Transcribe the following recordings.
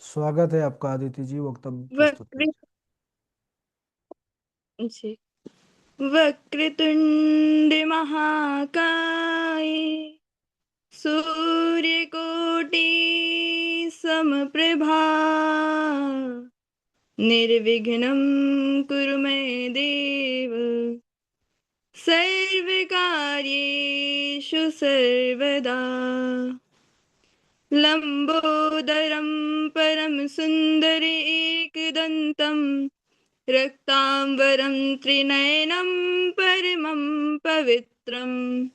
स्वागत है आपका आदित्य जी। वक्तव्य प्रस्तुत वक्र कीजिए। जी वक्रतुंड महाकाय सूर्यकोटि समप्रभा निर्विघ्नं कुरु मे देव सर्वकार्येषु सर्वदा। लंबोदरं परम सुंदर एकदन्तं रक्तांबरं त्रिनयनं परमं पवित्रम्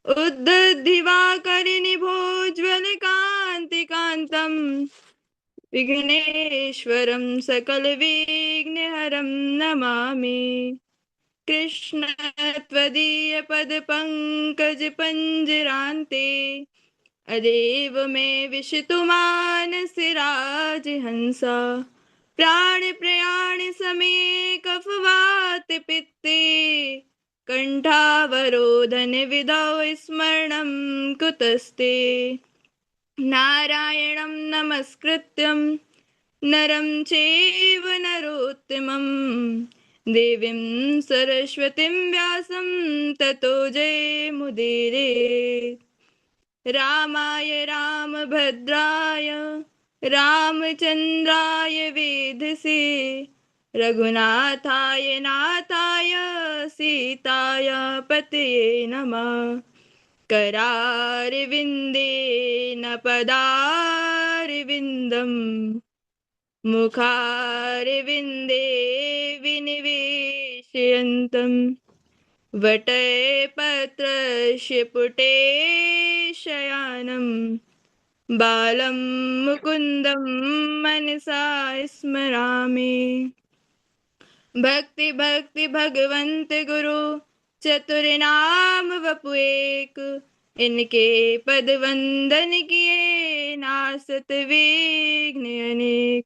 उद्धृतिवाकरनिभोज्वलकान्तिकान्तं विघ्नेश्वरं सकलविघ्नहरं नमामि। कृष्ण त्वदीयपदपङ्कजपञ्जरान्ते अदेव मे विशितुमानसि राजहंसा प्राणप्रयाण समे कफवात पित्ते कण्ठावरोधन विधौ स्मरणं कुतस्ते। नारायणं नमस्कृत्यं नरं चैव नरोत्तमं देवीं सरस्वतीं व्यासं ततो जयमुदीरये। रामाय रामभद्राय रामचन्द्राय वेधसे रघुनाथाय नाथाय सीताय पतये नमः। करारविन्देन पदारविन्दं मुखारविन्दे विनिवेशयन्तं वटपत्रस्य पुटे शयानं बालं मुकुन्दं मनसा स्मरामि। भक्ति भक्ति भगवंत गुरु चतुर्नाम वपु एक, इनके पद वंदन किए नासत विघ्न अनेक।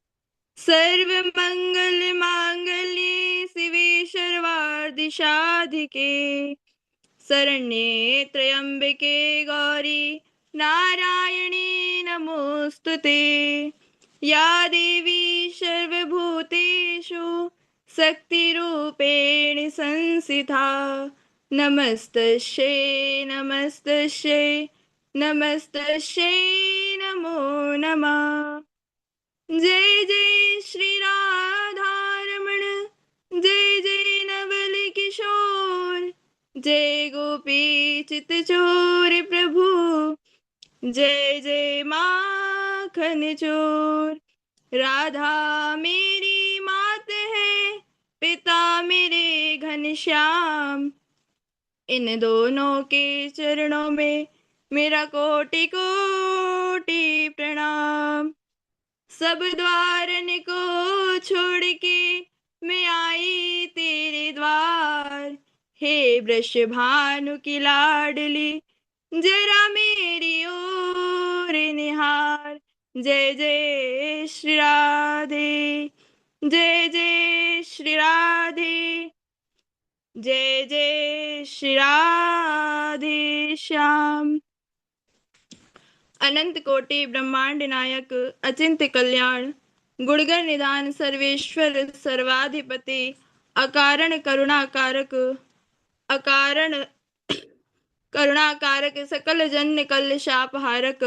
सर्व मंगल मांगल्ये शिवे सर्वार्थ साधिके शरण्ये त्र्यंबके गौरी नारायणी नमोस्तुते। या देवी सर्वभूतेषु शक्तिरूपेण संस्थिता नमस्तस्यै नमस्तस्यै नमस्तस्यै नमो नमः। जय जय श्री राधा रमण जय जय नवल किशोर जय गोपी चित चोर प्रभु जय जय माखन चोर। राधा मेरी मात है पिता मेरे घनश्याम, इन दोनों के चरणों में मेरा कोटि कोटि प्रणाम। सब द्वारन को छोड़ के मैं आई तेरे द्वार, हे वृष भानु की लाडली जरा मेरी ओर निहार। जय जय श्री राधे जय जय श्री राधे जय जय श्री राधे श्याम। अनंत कोटि ब्रह्मांड नायक अचिंत्य कल्याण गुणगण निधान सर्वेश्वर सर्वाधिपति अकारण करुणाकारक अकारण करुणाकारक सकल जन्य कल शापहारक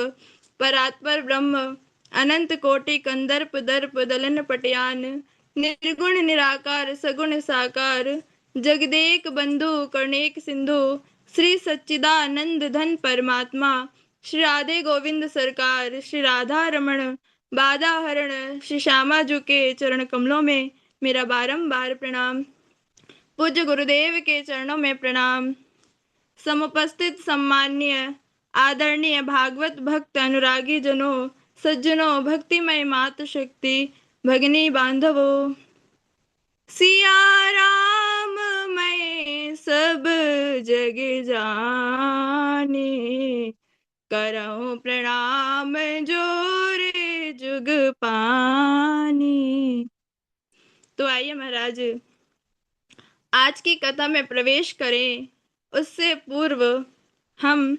परात्पर ब्रह्म अनंत कोटि कंदर्प दर्प दलन पटयान निर्गुण निराकार सगुण साकार जगदेक बंधु कर्णेक सिंधु श्री सच्चिदानंद धन परमात्मा श्री राधे गोविंद सरकार श्री राधा रमण बाधा हरण श्री श्यामा जी के चरण कमलों में मेरा बारंबार प्रणाम। पूज्य गुरुदेव के चरणों में प्रणाम। समुपस्थित सम्मान्य आदरणीय भागवत भक्त अनुरागी जनों सज्जनों भक्तिमय मातु शक्ति भगिनी बांधवों, सिया राम मैं सब जग जाने करऊं प्रणाम जोर जुग पानी। तो आइए महाराज आज की कथा में प्रवेश करें। उससे पूर्व हम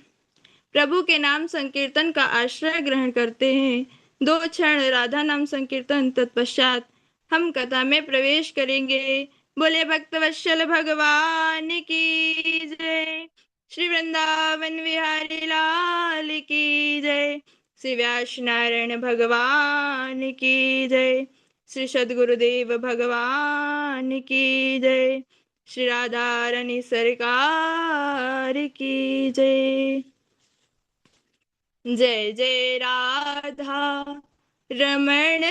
प्रभु के नाम संकीर्तन का आश्रय ग्रहण करते हैं। 2 क्षण राधा नाम संकीर्तन, तत्पश्चात हम कथा में प्रवेश करेंगे। बोले भक्तवत्सल भगवान की जय, श्री वृंदावन बिहारी लाल की जय, श्री व्यास नारायण भगवान की जय, श्री सद्गुरुदेव भगवान की जय, श्री राधा रानी सरकार की जय। जय जय राधा रमण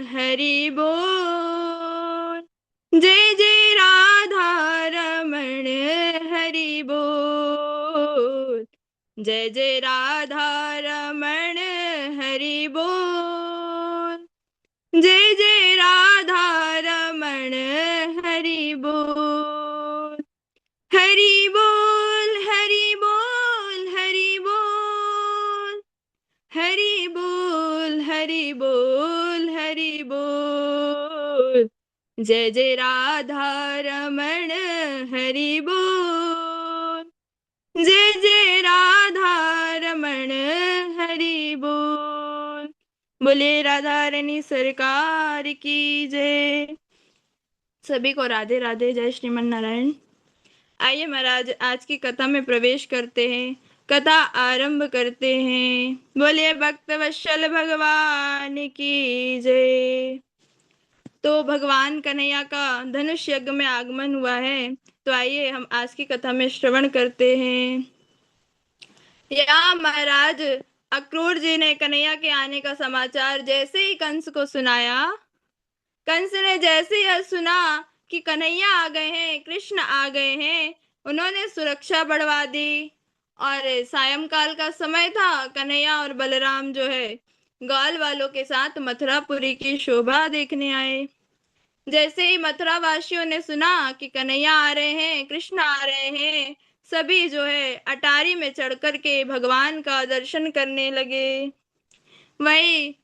हरि बोल, जय जय राधा रमण हरि बोल, जय जय राधा रमण हरि बोल, जय जय राधा रमण हरि बोल, हरि बोल हरि बोल हरि बोल, हरि बोल हरि बोल हरि बोल, जय जय राधा रमण हरि बोल, जय जय राधा रमण हरि बोल। बोले राधा रानी सरकार की जय। सभी को राधे राधे, जय श्रीमन नारायण। आइए महाराज आज की कथा में प्रवेश करते हैं, कथा आरंभ करते हैं। बोलिए भक्तवत्सल भगवान की जय। तो भगवान कन्हैया का धनुष यज्ञ में आगमन हुआ है, तो आइए हम आज की कथा में श्रवण करते हैं। या महाराज अक्रूर जी ने कन्हैया के आने का समाचार जैसे ही कंस को सुनाया, कंस ने जैसे यह सुना कि कन्हैया आ गए हैं, कृष्ण आ गए हैं, उन्होंने सुरक्षा बढ़वा दी। और सायंकाल का समय था, कन्हैया और बलराम जो है ग्वाल वालों के साथ मथुरापुरी की शोभा देखने आए। जैसे ही मथुरा वासियों ने सुना कि कन्हैया आ रहे हैं, कृष्ण आ रहे हैं, सभी जो है अटारी में चढ़ कर के भगवान का दर्शन करने लगे। वही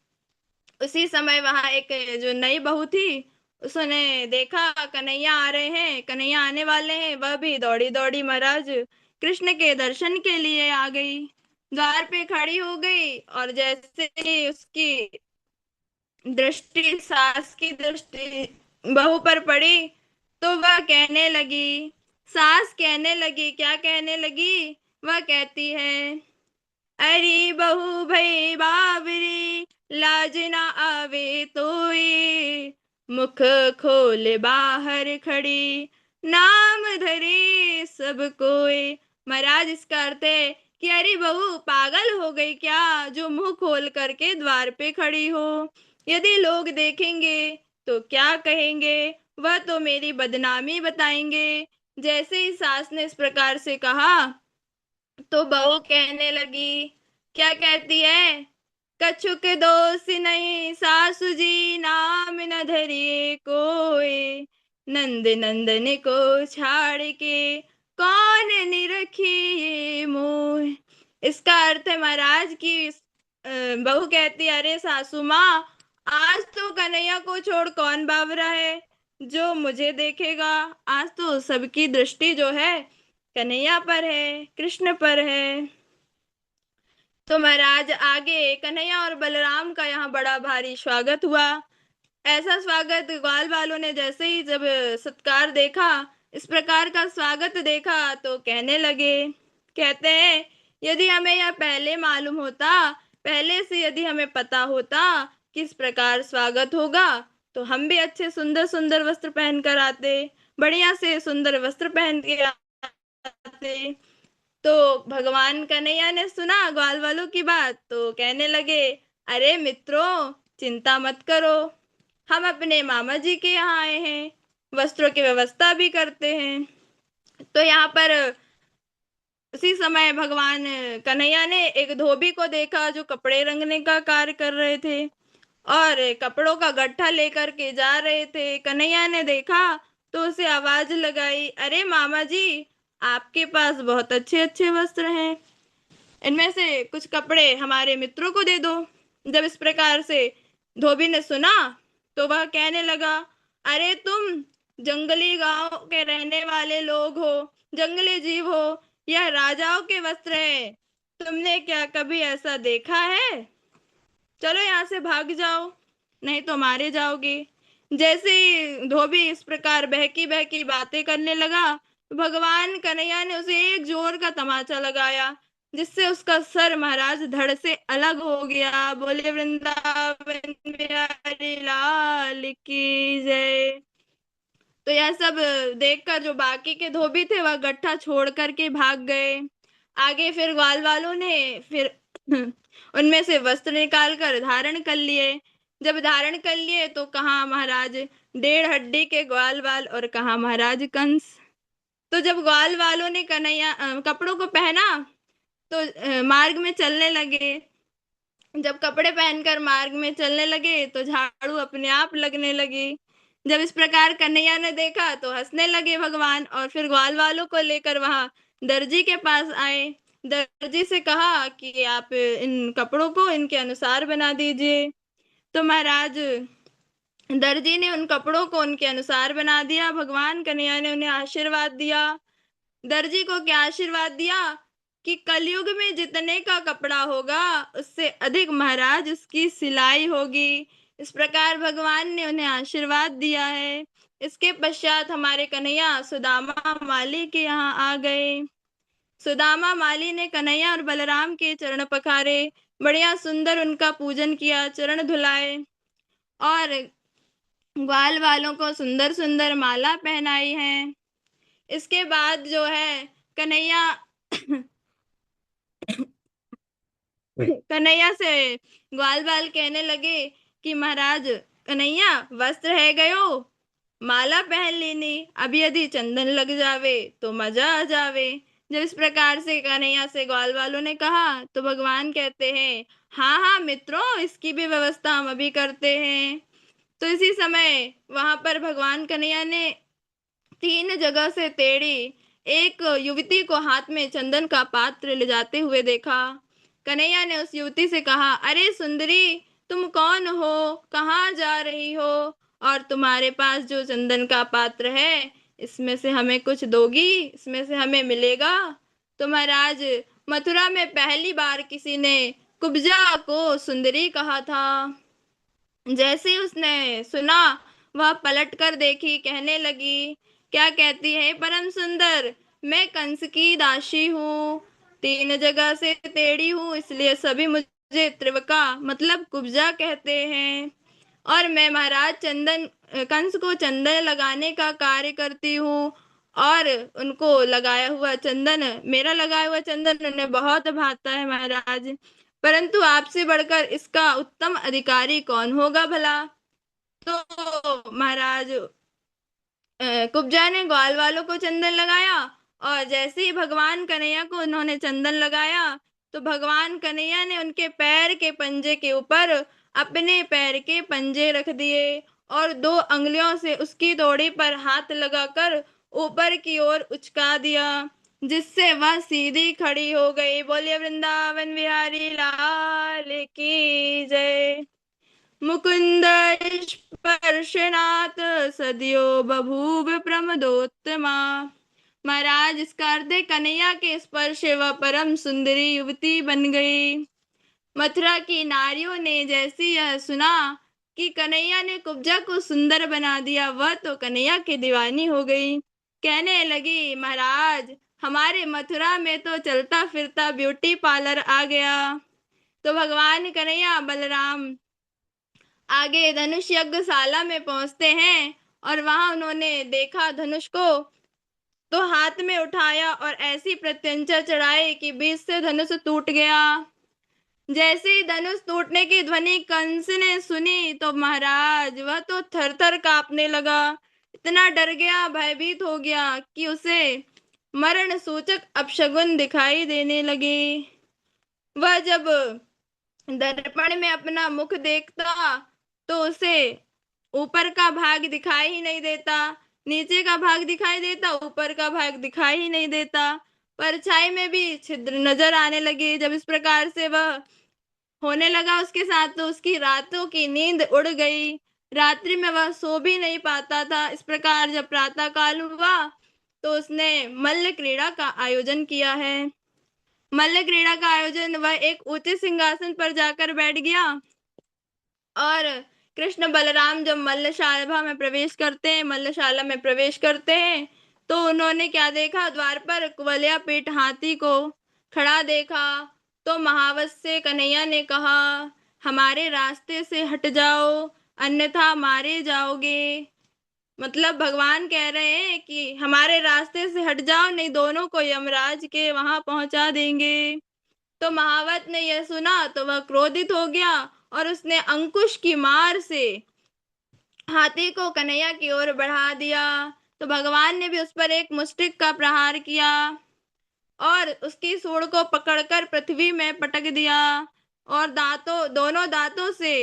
उसी समय वहां एक जो नई बहू थी, उसने देखा कन्हैया आ रहे हैं, कन्हैया आने वाले हैं, वह भी दौड़ी दौड़ी महाराज कृष्ण के दर्शन के लिए आ गई। द्वार पे खड़ी हो गई और जैसे ही उसकी दृष्टि, सास की दृष्टि बहू पर पड़ी, तो वह कहने लगी, सास कहने लगी, क्या कहने लगी? वह कहती है, अरे बहू भई बाबरी, लाज ना आवे तोई, मुख खोल बाहर खड़ी, नाम धरे सब कोई। महाराज इसका अर्थ है कि अरे बहू पागल हो गई क्या, जो मुंह खोल करके द्वार पे खड़ी हो? यदि लोग देखेंगे तो क्या कहेंगे? वह तो मेरी बदनामी बताएंगे। जैसे ही सास ने इस प्रकार से कहा, तो बहू कहने लगी, क्या कहती है? कछुक दोष नहीं सासु जी, नाम न धरिए कोई, नंद नंदन को छाड़ के कौन निरखिए मोह। इसका अर्थ है महाराज की बहू कहती, अरे सासू माँ, आज तो कन्हैया को छोड़ कौन बावरा है जो मुझे देखेगा? आज तो सबकी दृष्टि जो है कन्हैया पर है, कृष्ण पर है। तो महाराज आगे कन्हैया और बलराम का यहाँ बड़ा भारी स्वागत हुआ। ऐसा स्वागत ग्वाल वालों ने जैसे ही जब सत्कार देखा, इस प्रकार का स्वागत देखा, तो कहने लगे, कहते हैं, यदि हमें यह पहले मालूम होता, पहले से यदि हमें पता होता किस प्रकार स्वागत होगा, तो हम भी अच्छे सुंदर सुंदर वस्त्र पहन कर आते, बढ़िया से सुंदर वस्त्र पहन के आते। तो भगवान कन्हैया ने सुना ग्वाल वालों की बात, तो कहने लगे, अरे मित्रों, चिंता मत करो, हम अपने मामा जी के यहाँ आए हैं, वस्त्रों की व्यवस्था भी करते हैं। तो यहाँ पर उसी समय भगवान कन्हैया ने एक धोबी को देखा जो कपड़े रंगने का कार्य कर रहे थे और कपड़ों का गट्ठा लेकर के जा रहे थे। कन्हैया ने देखा तो उसे आवाज लगाई, अरे मामा जी, आपके पास बहुत अच्छे अच्छे वस्त्र हैं, इनमें से कुछ कपड़े हमारे मित्रों को दे दो। जब इस प्रकार से धोबी ने सुना, तो वह कहने लगा, अरे तुम जंगली गांव के रहने वाले लोग हो, जंगली जीव हो, यह राजाओं के वस्त्र हैं, तुमने क्या कभी ऐसा देखा है? चलो यहाँ से भाग जाओ, नहीं तो मारे जाओगे। जैसे ही धोबी इस प्रकार बहकी बहकी बातें करने लगा, भगवान कन्हैया ने उसे एक जोर का तमाचा लगाया, जिससे उसका सर महाराज धड़ से अलग हो गया। बोले वृंदावन बिहारी लाल की जय। तो यह सब देखकर जो बाकी के धोबी थे वह गट्ठा छोड़ करके भाग गए। आगे फिर ग्वाल वालों ने फिर उनमें से वस्त्र निकाल कर धारण कर लिए। जब धारण कर लिए तो कहाँ महाराज 1.5 हड्डी के ग्वाल वाल और कहाँ महाराज कंस। तो जब ग्वाल वालों ने कन्हैया कपड़ों को पहना तो मार्ग में चलने लगे। जब कपड़े पहनकर मार्ग में चलने लगे तो झाड़ू अपने आप लगने लगी। जब इस प्रकार कन्हैया ने देखा तो हंसने लगे भगवान, और फिर ग्वाल वालों को लेकर वहां दर्जी के पास आए। दर्जी से कहा कि आप इन कपड़ों को इनके अनुसार बना दीजिए। तो महाराज दर्जी ने उन कपड़ों को उनके अनुसार बना दिया। भगवान कन्हैया ने उन्हें आशीर्वाद दिया। दर्जी को क्या आशीर्वाद दिया कि कलयुग में जितने का कपड़ा होगा उससे अधिक महाराज उसकी सिलाई होगी। इस प्रकार भगवान ने उन्हें आशीर्वाद दिया है। इसके पश्चात हमारे कन्हैया सुदामा माली के यहाँ आ गए। सुदामा माली ने कन्हैया और बलराम के चरण पखारे, बढ़िया सुंदर उनका पूजन किया, चरण धुलाए और ग्वाल वालों को सुंदर सुंदर माला पहनाई है। इसके बाद जो है कन्हैया कन्हैया से ग्वाल बाल कहने लगे कि महाराज कन्हैया वस्त्र है गयो, माला पहन लेनी, अब यदि चंदन लग जावे तो मजा आ जावे। जब इस प्रकार से कन्हैया से ग्वाल वालों ने कहा तो भगवान कहते हैं, हाँ हाँ मित्रों, इसकी भी व्यवस्था हम अभी करते हैं। तो इसी समय वहां पर भगवान कन्हैया ने 3 जगह से तेड़ी एक युवती को हाथ में चंदन का पात्र ले जाते हुए देखा। कन्हैया ने उस युवती से कहा, अरे सुंदरी, तुम कौन हो, कहाँ जा रही हो, और तुम्हारे पास जो चंदन का पात्र है इसमें से हमें कुछ दोगी, इसमें से हमें मिलेगा। तो महाराज मथुरा में पहली बार किसी ने कुब्जा को सुंदरी कहा था। जैसे ही उसने सुना वह पलट कर देखी, कहने लगी, क्या कहती है परम सुंदर, मैं कंस की दासी हूँ, 3 जगह से तेड़ी हूँ, इसलिए सभी मुझे त्रिवका मतलब कुब्जा कहते हैं। और मैं महाराज कंस को चंदन लगाने का कार्य करती हूँ, और उनको लगाया हुआ चंदन, मेरा लगाया हुआ चंदन उन्हें बहुत भाता है महाराज। परंतु आपसे बढ़कर इसका उत्तम अधिकारी कौन होगा भला। तो महाराज कुब्जा ने ग्वाल वालों को चंदन लगाया, और जैसे ही भगवान कन्हैया को उन्होंने चंदन लगाया तो भगवान कन्हैया ने उनके पैर के पंजे के ऊपर अपने पैर के पंजे रख दिए, और 2 अंगुलियों से उसकी डोरी पर हाथ लगाकर ऊपर की ओर उचका दिया, जिससे वह सीधी खड़ी हो गई। बोलिए वृंदावन बिहारी लाल की जय। मुकुंद स्पर्शनाथ सदियो बभूव प्रमदोत्तमा। महाराज इसका अर्थ है कन्हैया के स्पर्श से वह परम सुंदरी युवती बन गई। मथुरा की नारियों ने जैसी यह सुना कि कन्हैया ने कुब्जा को सुंदर बना दिया, वह तो कन्हैया की दीवानी हो गई। कहने लगी, महाराज हमारे मथुरा में तो चलता फिरता ब्यूटी पार्लर आ गया। तो भगवान कन्हैया बलराम आगे धनुष यज्ञशाला में पहुंचते हैं, और वहां उन्होंने देखा धनुष को, तो हाथ में उठाया और ऐसी प्रत्यंचा चढ़ाई कि बीच से धनुष टूट गया। जैसे ही धनुष टूटने की ध्वनि कंस ने सुनी तो महाराज वह तो थर थर कांपने लगा, इतना डर गया, भयभीत हो गया कि उसे मरण सूचक अपशगुन दिखाई देने लगे। वह जब दर्पण में अपना मुख देखता तो उसे ऊपर का भाग दिखाई ही नहीं देता, नीचे का भाग दिखाई देता, ऊपर का भाग दिखाई ही नहीं देता, परछाई में भी छिद्र नजर आने लगे। जब इस प्रकार से वह होने लगा उसके साथ तो उसकी रातों की नींद उड़ गई, रात्रि में वह सो भी नहीं पाता था। इस प्रकार जब प्रातः काल हुआ तो उसने मल्ल क्रीड़ा का आयोजन किया है। मल्ल क्रीड़ा का आयोजन, वह एक ऊंचे सिंहासन पर जाकर बैठ गया और कृष्ण बलराम जब मल्लशाला में प्रवेश करते हैं तो उन्होंने क्या देखा, द्वार पर कुवलया पीठ हाथी को खड़ा देखा। तो महावत से कन्हैया ने कहा, हमारे रास्ते से हट जाओ, अन्यथा मारे जाओगे। मतलब भगवान कह रहे हैं कि हमारे रास्ते से हट जाओ, नहीं दोनों को यमराज के वहां पहुंचा देंगे। तो महावत ने यह सुना तो वह क्रोधित हो गया और उसने अंकुश की मार से हाथी को कन्हैया की ओर बढ़ा दिया। तो भगवान ने भी उस पर एक मुष्टिक का प्रहार किया और उसकी सूंड को पकड़कर पृथ्वी में पटक दिया और दोनों दांतों से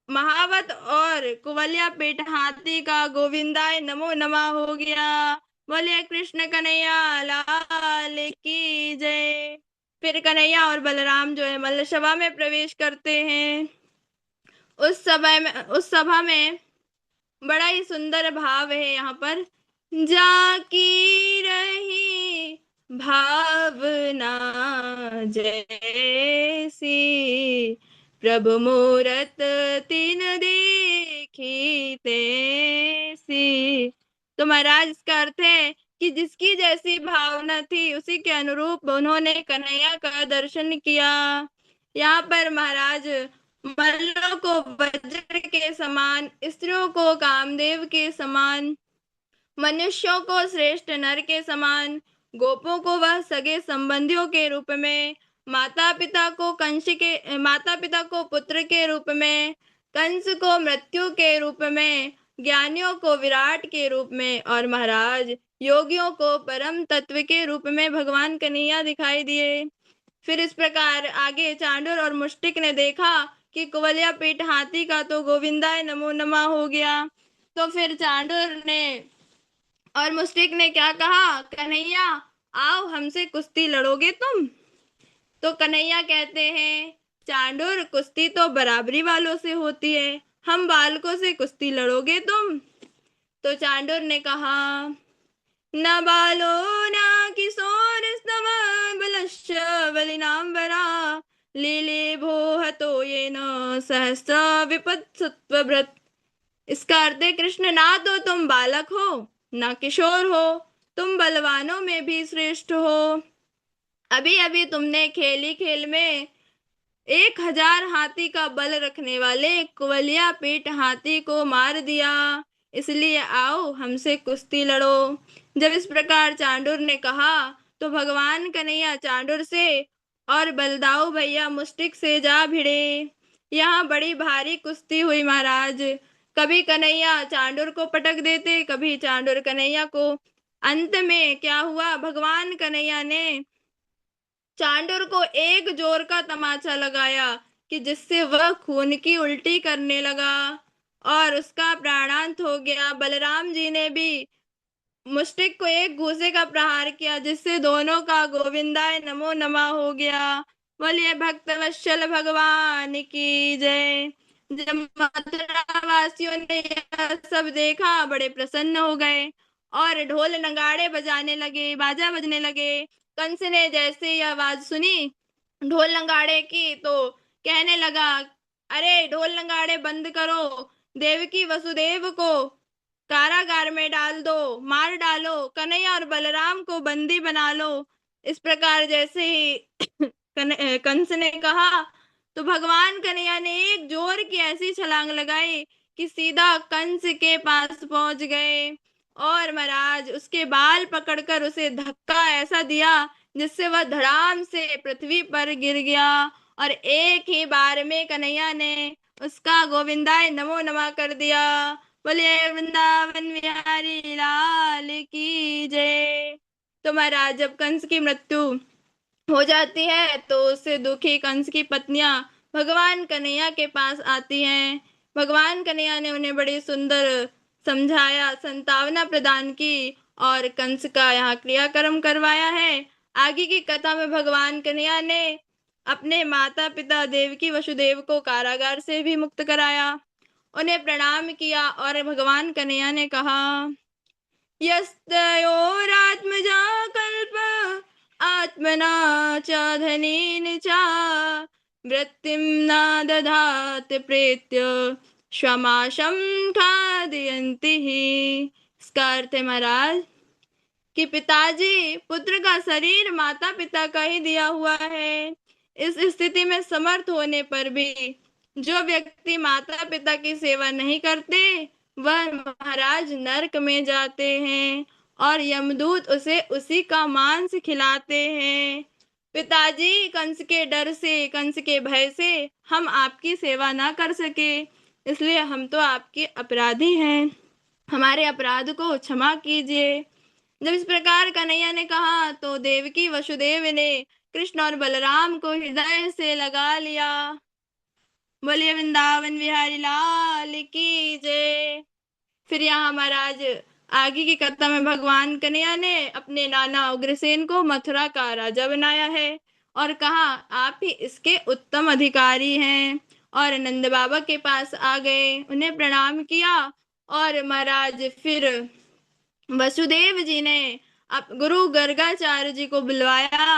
महावत और कुवलया पेट हाथी का गोविंदाय नमो नमः हो गया। बोलिए कृष्ण कन्हैया लाल की जय। फिर कन्हैया और बलराम जो है मल्लसभा में प्रवेश करते हैं। उस सभा में बड़ा ही सुंदर भाव है यहाँ पर। जाकी रही भावना जैसी, प्रभु मूरत तीन देखी तैसी। तो महाराज इसका अर्थ है कि जिसकी जैसी भावना थी उसी के अनुरूप उन्होंने कन्हैया का दर्शन किया। यहाँ पर महाराज मल्लों को वज्र के समान, स्त्रियों को कामदेव के समान, मनुष्यों को श्रेष्ठ नर के समान, गोपों को वह सगे संबंधियों के रूप में, माता पिता को पुत्र के रूप में, कंस को मृत्यु के रूप में, ज्ञानियों को विराट के रूप में और महाराज योगियों को परम तत्व के रूप में भगवान कन्हैया दिखाई दिए। फिर इस प्रकार आगे चांडूर और मुष्टिक ने देखा कि कुवलया पीठ हाथी का तो गोविंदाय नमो नमः हो गया। तो फिर चांडूर ने और मुस्टिक ने क्या कहा, कन्हैया आओ हमसे कुश्ती लड़ोगे तुम। तो कन्हैया कहते हैं, चांडूर कुश्ती तो बराबरी वालों से होती है, हम बालकों से कुश्ती लड़ोगे तुम। तो चांडूर ने कहा, न बालो न किशोर स्तव बलश्च बलिनाम्बरा, लीले भोह तो ये न सहस्र विपद सत्वव्रत। इसका अर्थ है कृष्ण ना तो तुम बालक हो ना किशोर हो, तुम बलवानों में भी श्रेष्ठ हो। अभी अभी तुमने खेली खेल में 1000 हाथी का बल रखने वाले कुवलिया पीठ हाथी को मार दिया, इसलिए आओ हमसे कुश्ती लड़ो। जब इस प्रकार चांडूर ने कहा तो भगवान कन्हैया चांडूर से और बलदाऊ भैया मुष्टिक से जा भिड़े। यहाँ बड़ी भारी कुश्ती हुई महाराज। कभी कन्हैया चांडूर को पटक देते, कभी चांडूर कन्हैया को। अंत में क्या हुआ, भगवान कन्हैया ने चांडूर को एक जोर का तमाचा लगाया कि जिससे वह खून की उल्टी करने लगा और उसका प्राणांत हो गया। बलराम जी ने भी मुष्टिक को एक घूसे का प्रहार किया जिससे दोनों का गोविंदाय नमो नमः हो गया। बोलिए भक्त वत्सल भगवान की जय। जब मथुरा वासियों ने यह सब देखा बड़े प्रसन्न हो गए और ढोल नगाड़े बजाने लगे, बाजा बजने लगे। कंस ने जैसे यह आवाज सुनी ढोल नगाड़े की तो कहने लगा, अरे ढोल नगाड़े बंद करो, देवकी वसुदेव को कारागार में डाल दो, मार डालो, कन्हैया और बलराम को बंदी बना लो। इस प्रकार जैसे ही कंस ने कहा तो भगवान कन्हैया ने एक जोर की ऐसी छलांग लगाई कि सीधा कंस के पास पहुंच गए और महाराज उसके बाल पकड़कर उसे धक्का ऐसा दिया जिससे वह धड़ाम से पृथ्वी पर गिर गया और एक ही बार में कन्हैया ने उसका गोविंदाय नमो नमः कर दिया। बोलिए वृंदावन बिहारी लाल की जय। तो महाराज जब कंस की मृत्यु हो जाती है तो उससे दुखी कंस की पत्नियां भगवान कन्हैया के पास आती हैं। भगवान कन्हैया ने उन्हें बड़ी सुंदर समझाया, संतावना प्रदान की और कंस का यहाँ क्रियाक्रम करवाया है। आगे की कथा में भगवान कन्हैया ने अपने माता पिता देवकी वसुदेव को कारागार से भी मुक्त कराया, उन्हें प्रणाम किया और भगवान कन्हैया ने कहा, यस्तयोरात्मजा कल्प आत्मना च धनेन च वृत्तिं न दधात प्रेत्य क्षमाशं खादयन्ति ही। इसका अर्थ है महाराज कि पिताजी पुत्र का शरीर माता पिता का ही दिया हुआ है। इस स्थिति में समर्थ होने पर भी जो व्यक्ति माता पिता की सेवा नहीं करते वह महाराज नरक में जाते हैं और यमदूत उसे उसी का मांस खिलाते हैं। पिताजी, कंस के डर से, कंस के भय से हम आपकी सेवा ना कर सके, इसलिए हम तो आपके अपराधी हैं, हमारे अपराध को क्षमा कीजिए। जब इस प्रकार कन्हैया ने कहा तो देवकी वसुदेव ने कृष्ण और बलराम को हृदय से लगा लिया। बोलिए वृंदावन बिहारी लाल की जय। फिर यहाँ महाराज आगे की कथा में भगवान कन्हैया ने अपने नाना उग्रसेन को मथुरा का राजा बनाया है और कहा आप ही इसके उत्तम अधिकारी हैं, और नंद बाबा के पास आ गए, उन्हें प्रणाम किया और महाराज फिर वसुदेव जी ने गुरु गर्गाचार्य जी को बुलवाया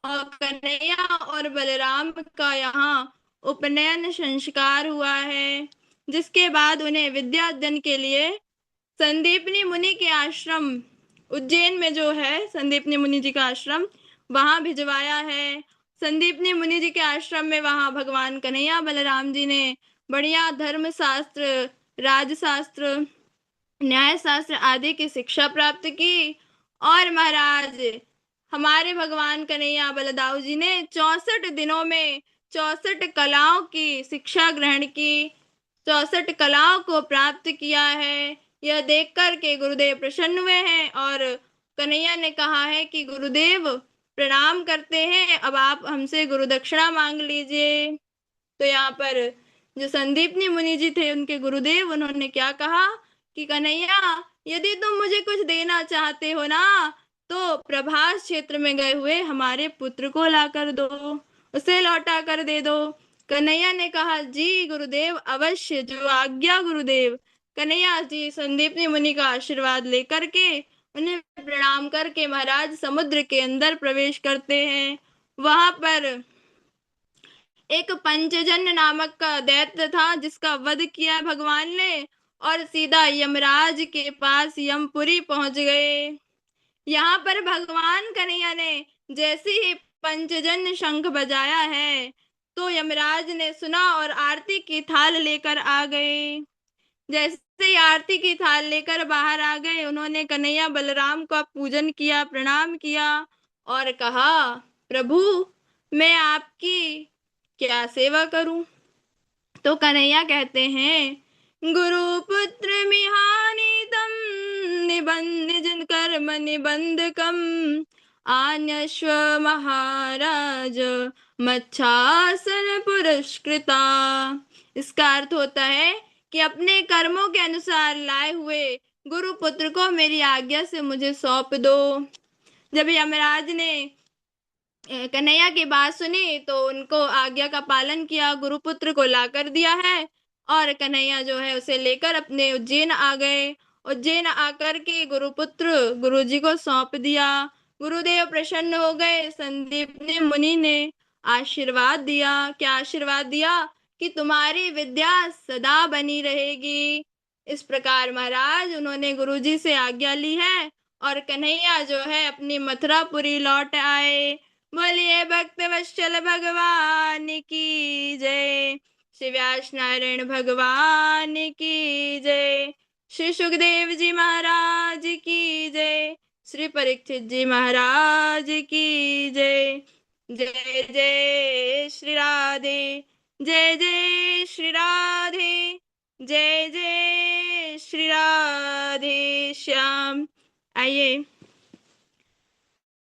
और कन्हैया और बलराम का यहाँ उपनयन संस्कार हुआ है, जिसके बाद उन्हें विद्या अध्ययन के लिए संदीपनी मुनि के आश्रम उज्जैन में जो है संदीपनी मुनि जी का आश्रम वहां भिजवाया है। संदीपनी मुनि जी के आश्रम में वहां भगवान कन्हैया बलराम जी ने बढ़िया धर्म शास्त्र, राजशास्त्र, न्याय शास्त्र आदि की शिक्षा प्राप्त की। और महाराज हमारे भगवान कन्हैया बलदाऊ जी ने 64 दिनों में 64 कलाओं की शिक्षा ग्रहण की, 64 कलाओं को प्राप्त किया है। यह देखकर के गुरुदेव प्रसन्न हुए हैं और कन्हैया ने कहा है कि गुरुदेव प्रणाम करते हैं, अब आप हमसे गुरु दक्षिणा मांग लीजिए। तो यहाँ पर जो संदीपनी मुनि जी थे उनके गुरुदेव, उन्होंने क्या कहा कि कन्हैया यदि तुम मुझे कुछ देना चाहते हो ना तो प्रभास क्षेत्र में गए हुए हमारे पुत्र को लाकर दो, उसे लौटा कर दे दो। कन्हैया ने कहा जी गुरुदेव अवश्य, जो आज्ञा गुरुदेव। कन्हैया जी संदीपनी मुनि का आशीर्वाद लेकर के उन्हें प्रणाम करके महाराज समुद्र के अंदर प्रवेश करते हैं। वहां पर एक पंचजन्य नामक का दैत्य था जिसका वध किया भगवान ने और सीधा यमराज के पास यमपुरी पहुंच गए। यहाँ पर भगवान कन्हैया ने जैसे ही पंचजन्य शंख बजाया है तो यमराज ने सुना और आरती की थाल लेकर आ गए। जैसे ही आरती की थाल लेकर बाहर आ गए, उन्होंने कन्हैया बलराम का पूजन किया, प्रणाम किया और कहा प्रभु मैं आपकी क्या सेवा करूं। तो कन्हैया कहते हैं गुरु पुत्र मिहानि तम निबंध जिन कर्म निबंधकम आन्यश्व महाराज मच्छासन पुरस्कृता। इसका अर्थ होता है कि अपने कर्मों के अनुसार लाए हुए गुरु पुत्र को मेरी आज्ञा से मुझे सौंप दो। जब यमराज ने कन्हैया की बात सुनी तो उनको आज्ञा का पालन किया, गुरुपुत्र को लाकर दिया है और कन्हैया जो है उसे लेकर अपने उज्जैन आ गए। उज्जैन आकर के गुरुपुत्र गुरुजी को सौंप दिया। गुरुदेव प्रसन्न हो गए। संदीपनी मुनि ने आशीर्वाद दिया। क्या आशीर्वाद दिया कि तुम्हारी विद्या सदा बनी रहेगी। इस प्रकार महाराज उन्होंने गुरुजी से आज्ञा ली है और कन्हैया जो है अपनी मथुरापुरी लौट आए। बोलिए भक्त वत्सल भगवान की जय, श्री व्यास नारायण भगवान की जय, श्री सुखदेव जी महाराज की जय, श्री परीक्षित जी महाराज की जय। जय जय श्री राधे, जय जय श्री राधे, जय जय श्री राधे श्याम। आइए